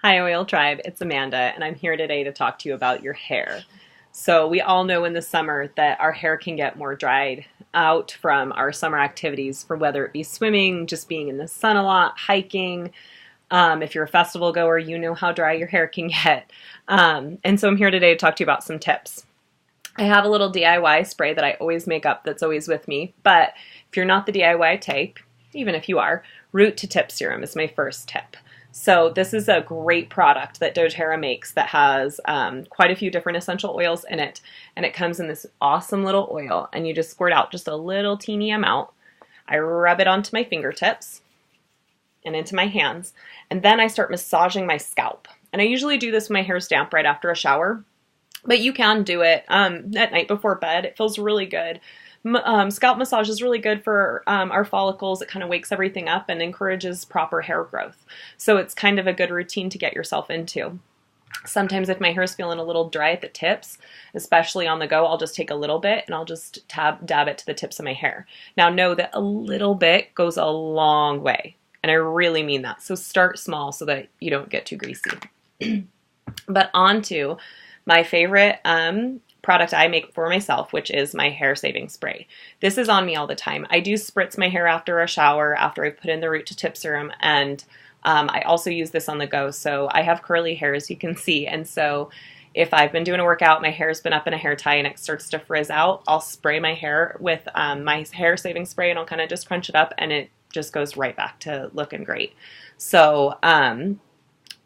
Hi, Oil Tribe. It's Amanda, and I'm here today to talk to you about your hair. So, we all know in the summer that our hair can get more dried out from our summer activities, for whether it be swimming, just being in the sun a lot, hiking. If you're a festival goer, you know how dry your hair can get. And so, I'm here today to talk to you about some tips. I have a little DIY spray that I always make up that's always with me, but if you're not the DIY type, even if you are, root to tip serum is my first tip. So this is a great product that doTERRA makes that has quite a few different essential oils in it, and it comes in this awesome little oil, and you just squirt out just a little teeny amount. I rub it onto my fingertips and into my hands, and then I start massaging my scalp. And I usually do this when my hair's damp right after a shower, but you can do it at night before bed. It feels really good. Scalp massage is really good for our follicles. It kind of wakes everything up and encourages proper hair growth. So it's kind of a good routine to get yourself into. Sometimes if my hair is feeling a little dry at the tips, especially on the go, I'll just take a little bit and I'll just dab it to the tips of my hair. Now know that a little bit goes a long way, and I really mean that. So start small so that you don't get too greasy. But on to my favorite product I make for myself, which is my hair saving spray. This is on me all the time. I do spritz my hair after a shower, after I've put in the root to tip serum, and I also use this on the go. So I have curly hair, as you can see, and so if I've been doing a workout, my hair's been up in a hair tie and it starts to frizz out, I'll spray my hair with my hair saving spray, and I'll kind of just crunch it up, and it just goes right back to looking great. So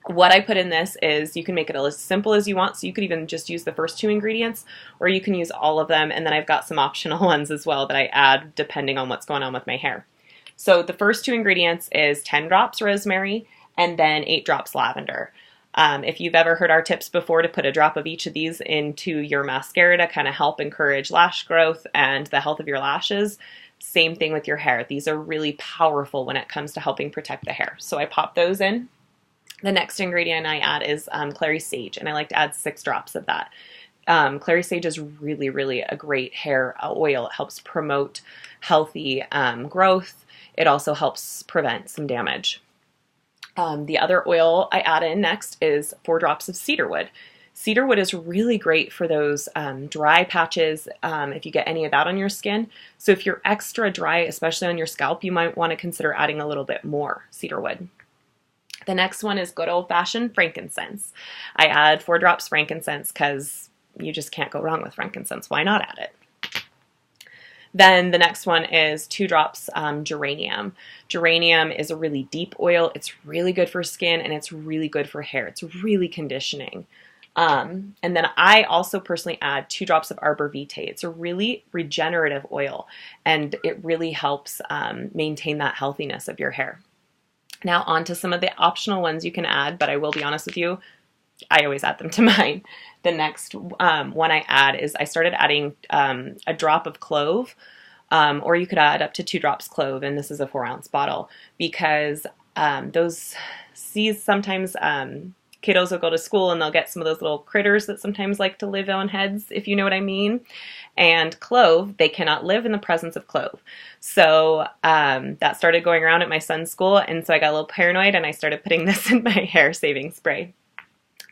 what I put in this is, you can make it as simple as you want, so you could even just use the first two ingredients, or you can use all of them, and then I've got some optional ones as well that I add depending on what's going on with my hair. So the first two ingredients is 10 drops rosemary and then 8 drops lavender. If you've ever heard our tips before to put a drop of each of these into your mascara to kind of help encourage lash growth and the health of your lashes, same thing with your hair. These are really powerful when it comes to helping protect the hair. So I pop those in. The next ingredient I add is clary sage, and I like to add 6 drops of that. Clary sage is really, really a great hair oil. It helps promote healthy growth. It also helps prevent some damage. The other oil I add in next is 4 drops of cedarwood. Cedarwood is really great for those dry patches, if you get any of that on your skin. So if you're extra dry, especially on your scalp, you might want to consider adding a little bit more cedarwood. The next one is good old-fashioned frankincense. I add 4 drops frankincense because you just can't go wrong with frankincense. Why not add it? Then the next one is 2 drops geranium. Geranium is a really deep oil. It's really good for skin, and it's really good for hair. It's really conditioning. And then I also personally add 2 drops of arbor vitae. It's a really regenerative oil, and it really helps maintain that healthiness of your hair. Now on to some of the optional ones you can add, but I will be honest with you, I always add them to mine. The next one I add is, I started adding a drop of clove, or you could add up to 2 drops clove, and this is a 4-ounce bottle, because those seeds sometimes, kiddos will go to school and they'll get some of those little critters that sometimes like to live on heads, if you know what I mean. And clove, they cannot live in the presence of clove. So that started going around at my son's school, and so I got a little paranoid and I started putting this in my hair saving spray.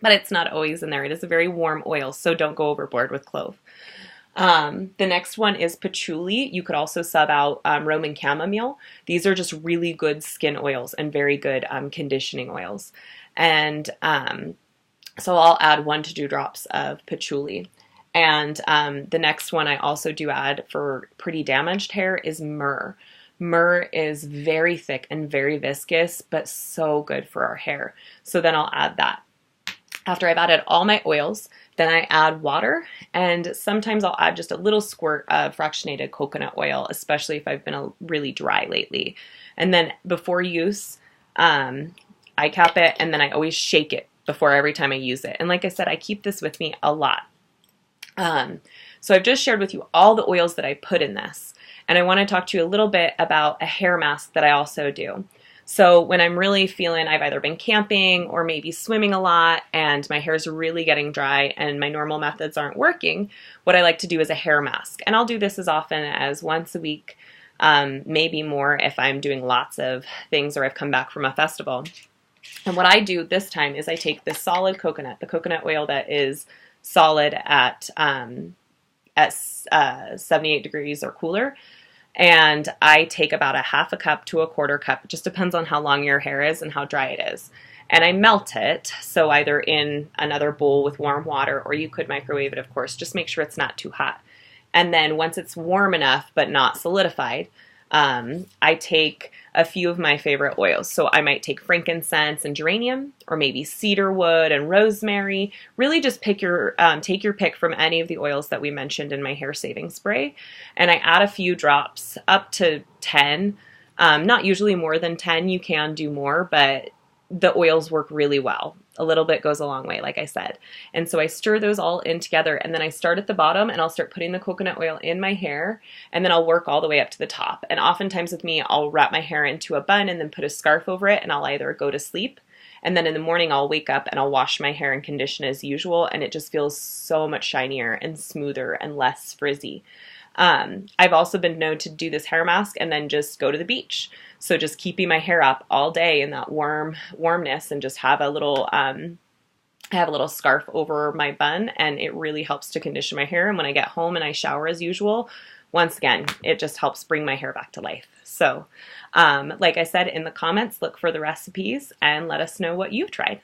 But it's not always in there. It is a very warm oil, so don't go overboard with clove. The next one is patchouli. You could also sub out Roman chamomile. These are just really good skin oils and very good conditioning oils. And so I'll add 1 to 2 drops of patchouli. And the next one I also do add for pretty damaged hair is myrrh. Myrrh is very thick and very viscous, but so good for our hair. So then I'll add that. After I've added all my oils, then I add water, and sometimes I'll add just a little squirt of fractionated coconut oil, especially if I've been really dry lately. And then before use, I cap it, and then I always shake it before every time I use it. And like I said, I keep this with me a lot. So I've just shared with you all the oils that I put in this, and I want to talk to you a little bit about a hair mask that I also do. So when I'm really feeling I've either been camping or maybe swimming a lot and my hair's really getting dry and my normal methods aren't working, what I like to do is a hair mask. And I'll do this as often as once a week, maybe more if I'm doing lots of things or I've come back from a festival. And what I do this time is I take this solid coconut, the coconut oil that is solid at 78 degrees or cooler, and I take about a half a cup to a quarter cup. It just depends on how long your hair is and how dry it is. And I melt it, so either in another bowl with warm water, or you could microwave it, of course. Just make sure it's not too hot. And then once it's warm enough but not solidified, I take a few of my favorite oils. So I might take frankincense and geranium, or maybe cedarwood and rosemary. Really just take your pick from any of the oils that we mentioned in my hair saving spray. And I add a few drops, up to 10. Not usually more than 10. You can do more, but the oils work really well. A little bit goes a long way, like I said. And so I stir those all in together, and then I start at the bottom and I'll start putting the coconut oil in my hair, and then I'll work all the way up to the top. And oftentimes with me, I'll wrap my hair into a bun and then put a scarf over it, and I'll either go to sleep, and then in the morning I'll wake up and I'll wash my hair and condition as usual, and it just feels so much shinier and smoother and less frizzy. I've also been known to do this hair mask and then just go to the beach. So just keeping my hair up all day in that warmness, and just have a little scarf over my bun, and it really helps to condition my hair. And when I get home and I shower as usual, once again, it just helps bring my hair back to life. So, like I said, in the comments, look for the recipes and let us know what you've tried.